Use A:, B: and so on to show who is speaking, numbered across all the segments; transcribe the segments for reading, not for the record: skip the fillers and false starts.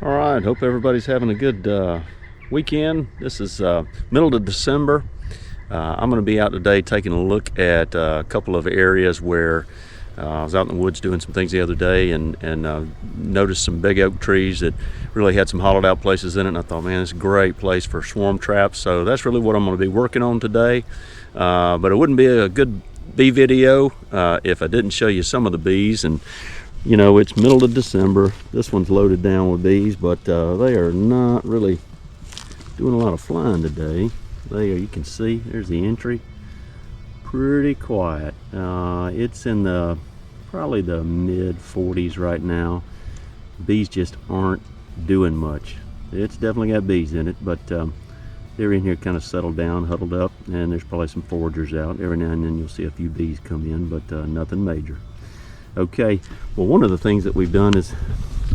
A: All right, hope everybody's having a good weekend. This is middle of December. I'm going to be out today taking a look at a couple of areas where I was out in the woods doing some things the other day and noticed some big oak trees that really had some hollowed out places in it, and I thought, man, it's a great place for swarm traps. So that's really what I'm going to be working on today. But it wouldn't be a good bee video if I didn't show you some of the bees. And you know, it's middle of December. This one's loaded down with bees, but they are not really doing a lot of flying today. You can see, there's the entry. Pretty quiet. It's in the probably the mid 40s right now. Bees just aren't doing much. It's definitely got bees in it, but they're in here kind of settled down, huddled up, and there's probably some foragers out. Every now and then you'll see a few bees come in, but nothing major. Okay, well, one of the things that we've done is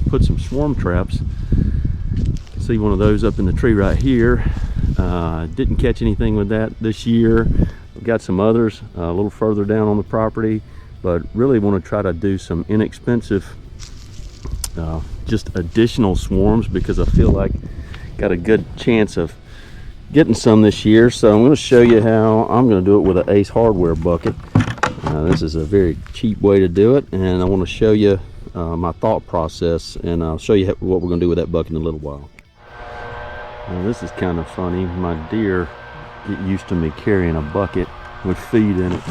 A: put some swarm traps. You can see one of those up in the tree right here. Didn't catch anything with that this year. We've got some others a little further down on the property, but really want to try to do some inexpensive just additional swarms, because I feel like got a good chance of getting some this year. So I'm going to show you how I'm going to do it with an Ace Hardware bucket. This is a very cheap way to do it, and I want to show you my thought process, and I'll show you what we're going to do with that bucket in a little while. Now, this is kind of funny. My deer get used to me carrying a bucket with feed in it.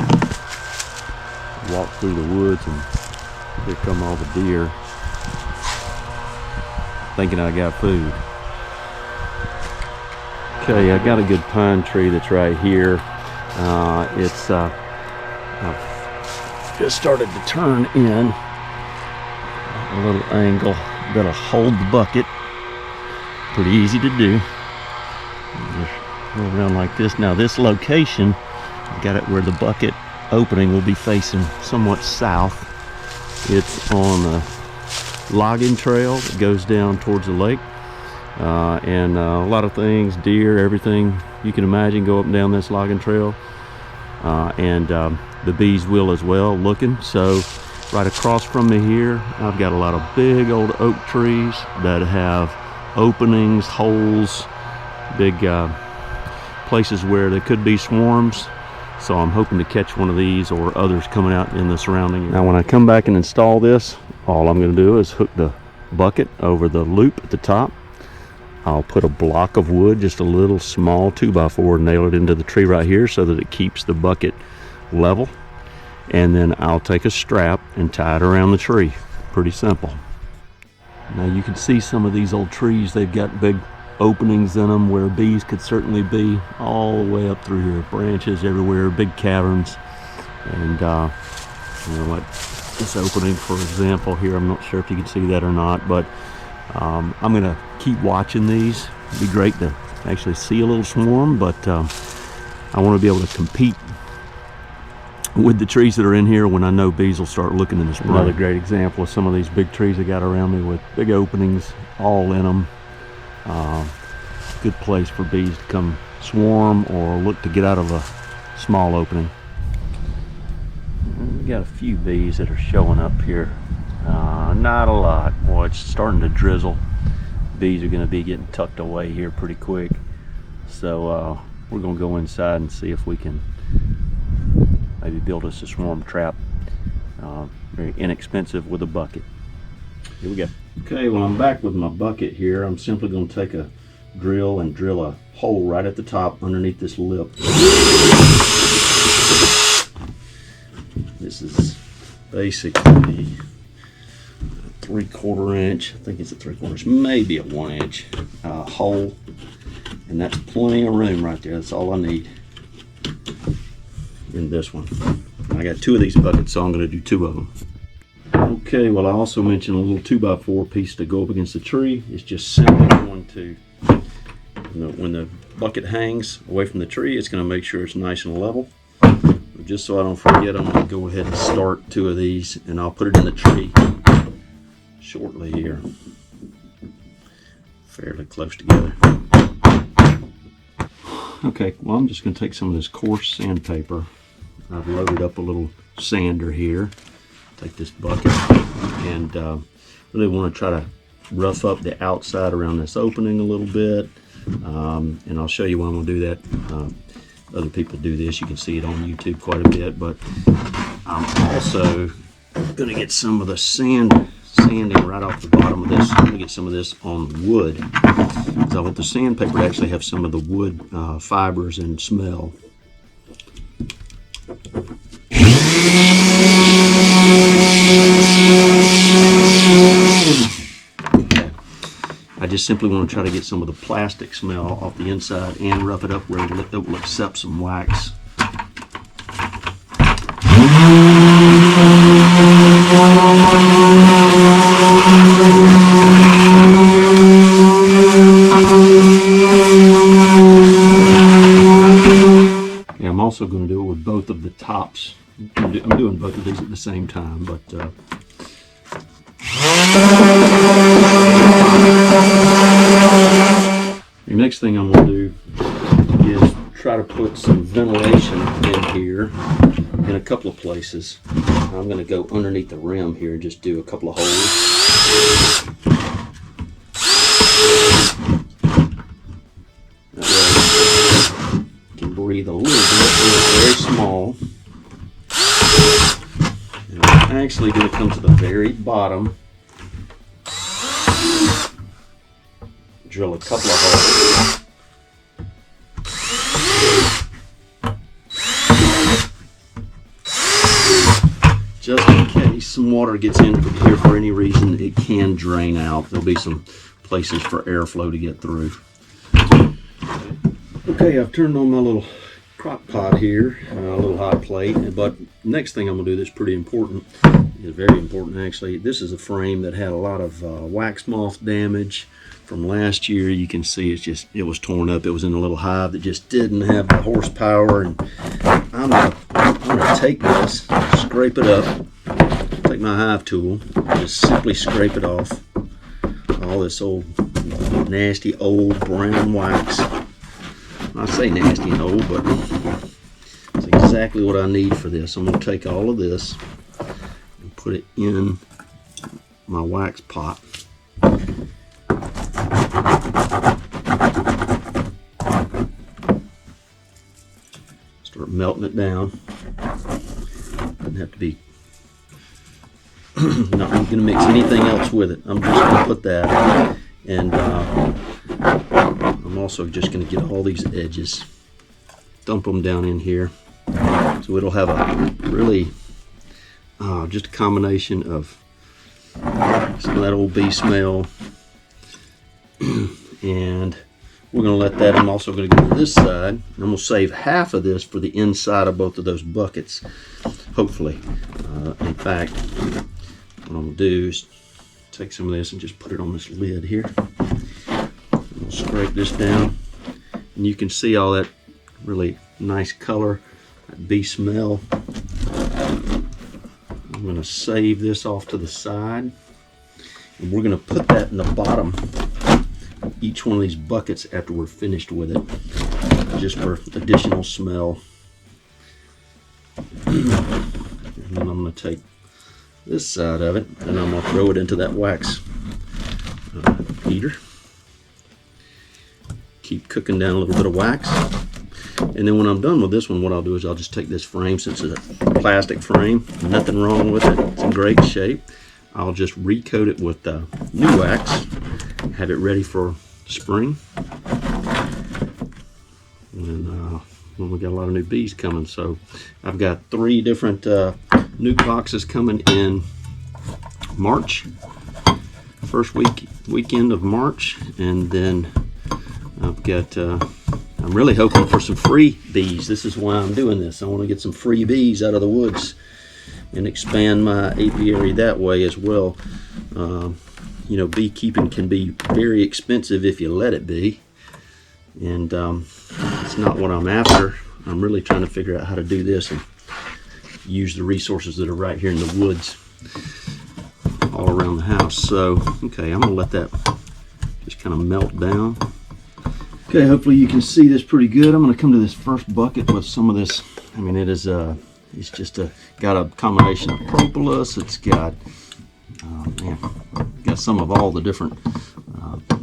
A: Walk through the woods and here come all the deer thinking I got food. Okay, I got a good pine tree that's right here. I've just started to turn in a little angle that'll hold the bucket. Pretty easy to do. Just go around like this. Now this location, I got it where the bucket opening will be facing somewhat south. It's on a logging trail that goes down towards the lake. And a lot of things, deer, everything you can imagine go up and down this logging trail. The bees will as well, looking. So right across from me here, I've got a lot of big old oak trees that have openings, holes, big places where there could be swarms. So I'm hoping to catch one of these or others coming out in the surrounding area. Now when I come back and install this, all I'm going to do is hook the bucket over the loop at the top. I'll put a block of wood, just a little small 2x4, nail it into the tree right here so that it keeps the bucket level. And then I'll take a strap and tie it around the tree. Pretty simple. Now you can see some of these old trees, they've got big openings in them where bees could certainly be, all the way up through here. Branches everywhere, big caverns. And you know, like this opening, for example, here, I'm not sure if you can see that or not, but I'm going to keep watching these. It'd be great to actually see a little swarm, but I want to be able to compete with the trees that are in here when I know bees will start looking in the spring. Another great example of some of these big trees I got around me with big openings all in them. Good place for bees to come swarm or look to get out of a small opening. We got a few bees that are showing up here. Not a lot. Boy, it's starting to drizzle. Bees are going to be getting tucked away here pretty quick. So we're going to go inside and see if we can maybe build us a swarm trap. Very inexpensive with a bucket. Here we go. Okay, well, I'm back with my bucket here. I'm simply going to take a drill and drill a hole right at the top underneath this lip. This is basically 3/4 inch, I think it's a 3/4 inch, maybe a 1 inch hole, and that's plenty of room right there. That's all I need in this one. I got 2 of these buckets, so I'm going to do 2 of them. Okay, well, I also mentioned a little 2x4 piece to go up against the tree. It's just simply going to, when the bucket hangs away from the tree, it's going to make sure it's nice and level. Just so I don't forget, I'm going to go ahead and start 2 of these, and I'll put it in the tree shortly here, fairly close together. Okay, well, I'm just going to take some of this coarse sandpaper. I've loaded up a little sander here. Take this bucket and really want to try to rough up the outside around this opening a little bit, and I'll show you when I'm going to do that. Other people do this. You can see it on YouTube quite a bit, but I'm also going to get some of the sanding right off the bottom of this. I'm going to get some of this on the wood, because I want the sandpaper to actually have some of the wood fibers and smell. I just simply want to try to get some of the plastic smell off the inside and rough it up where it will accept some wax. Yeah, I'm also going to do it with both of the tops. I'm doing both of these at the same time, but the next thing I'm going to do is try to put some ventilation in here in a couple of places. I'm going to go underneath the rim here and just do a couple of holes. That way you can breathe a little bit. It's very small. And I'm actually going to come to the very bottom, drill a couple of holes. Just in case some water gets in here for any reason, it can drain out. There'll be some places for airflow to get through. Okay, I've turned on my little crock pot here, a little hot plate, but next thing I'm going to do that's pretty important, is very important actually. This is a frame that had a lot of wax moth damage from last year. You can see it was torn up. It was in a little hive that just didn't have the horsepower, and I'm gonna take this, scrape it up, take my hive tool, just simply scrape it off all this old nasty old brown wax. I say nasty and old, but it's exactly what I need for this. I'm going to take all of this and put it in my wax pot. Start melting it down. Doesn't have to be. Not going to mix anything else with it. I'm just going to put that, and I'm also just going to get all these edges, dump them down in here, so it'll have a really just a combination of some of that old bee smell, and we're going to let that. I'm also going to go to this side, and I'm going to save half of this for the inside of both of those buckets, hopefully. In fact, what I'm going to do is take some of this and just put it on this lid here. We'll scrape this down, and you can see all that really nice color, that bee smell. I'm going to save this off to the side, and we're going to put that in the bottom of each one of these buckets after we're finished with it, just for additional smell. And then I'm going to take this side of it, and I'm going to throw it into that wax heater. Keep cooking down a little bit of wax, and then when I'm done with this one, what I'll do is I'll just take this frame, since it's a plastic frame, nothing wrong with it, it's in great shape. I'll just recoat it with new wax, have it ready for spring, and we got a lot of new bees coming. So I've got 3 different new boxes coming in March, first weekend of March, and then I've got I'm really hoping for some free bees. This is why I'm doing this. I want to get some free bees out of the woods and expand my apiary that way as well. You know, beekeeping can be very expensive if you let it be, and it's not what I'm after. I'm really trying to figure out how to do this and use the resources that are right here in the woods all around the house. So, okay, I'm going to let that just kind of melt down. Okay, hopefully you can see this pretty good. I'm going to come to this first bucket with some of this. I mean, it's just got a combination of propolis. It's got Yeah, got some of all the different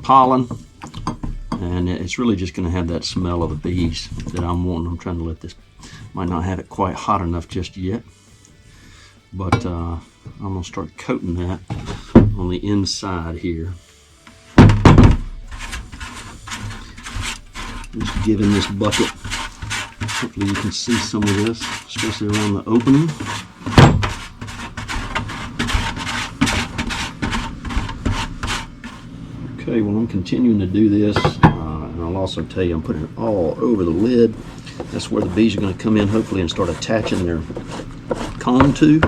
A: pollen, and it's really just going to have that smell of the bees that I'm wanting. I'm trying to let this, might not have it quite hot enough just yet, but I'm going to start coating that on the inside here. Just giving this bucket, hopefully you can see some of this, especially around the opening. Okay, well, I'm continuing to do this, and I'll also tell you I'm putting it all over the lid. That's where the bees are going to come in, hopefully, and start attaching their comb to.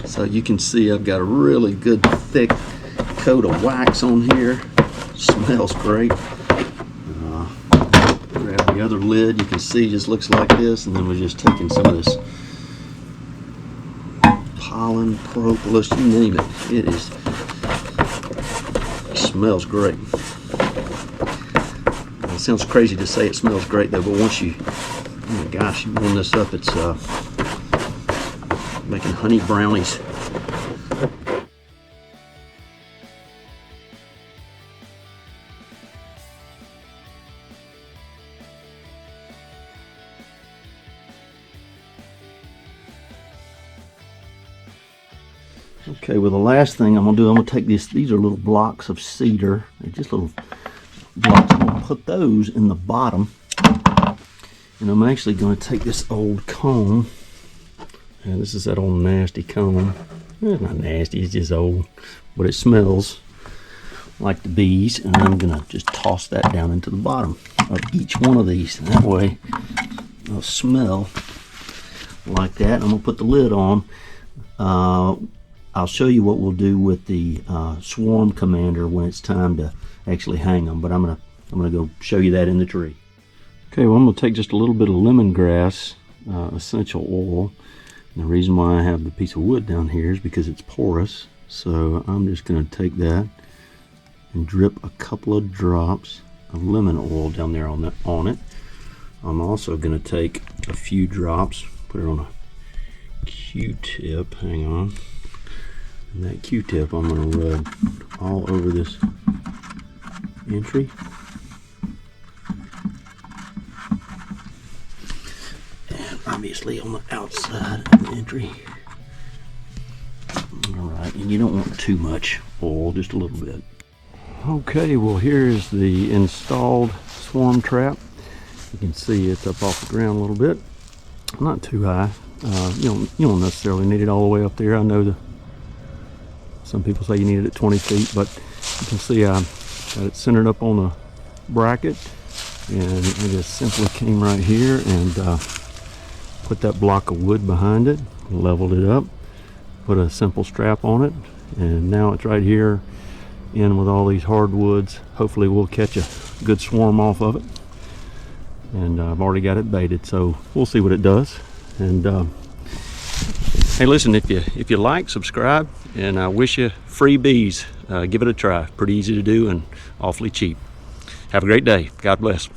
A: So you can see I've got a really good thick coat of wax on here. Smells great. Grab the other lid, you can see it just looks like this, and then we're just taking some of this pollen, propolis, you name it. It is, smells great. It sounds crazy to say it smells great though, but once you, oh my gosh, you warm this up, it's making honey brownies. Okay, well, the last thing I'm going to do, I'm going to take these are little blocks of cedar. They're just little blocks. I'm going to put those in the bottom. And I'm actually going to take this old comb. And this is that old nasty comb. It's not nasty, it's just old. But it smells like the bees. And I'm going to just toss that down into the bottom of each one of these. And that way, they'll smell like that. I'm going to put the lid on. I'll show you what we'll do with the swarm commander when it's time to actually hang them, but I'm gonna go show you that in the tree. Okay, well, I'm gonna take just a little bit of lemongrass essential oil. And the reason why I have the piece of wood down here is because it's porous. So I'm just gonna take that and drip a couple of drops of lemon oil down there on it. I'm also gonna take a few drops, put it on a Q-tip. Hang on. And that Q-tip I'm going to rub all over this entry. And obviously on the outside of the entry. Alright, and you don't want too much oil, just a little bit. Okay, well, here's the installed swarm trap. You can see it's up off the ground a little bit. Not too high. You don't necessarily need it all the way up there. I know some people say you need it at 20 feet, but you can see I got it centered up on the bracket, and I just simply came right here and put that block of wood behind it, leveled it up, put a simple strap on it, and now it's right here in with all these hardwoods. Hopefully we'll catch a good swarm off of it, and I've already got it baited, so we'll see what it does. And hey, listen, if you like, subscribe, and I wish you free bees. Give it a try. Pretty easy to do and awfully cheap. Have a great day. God bless.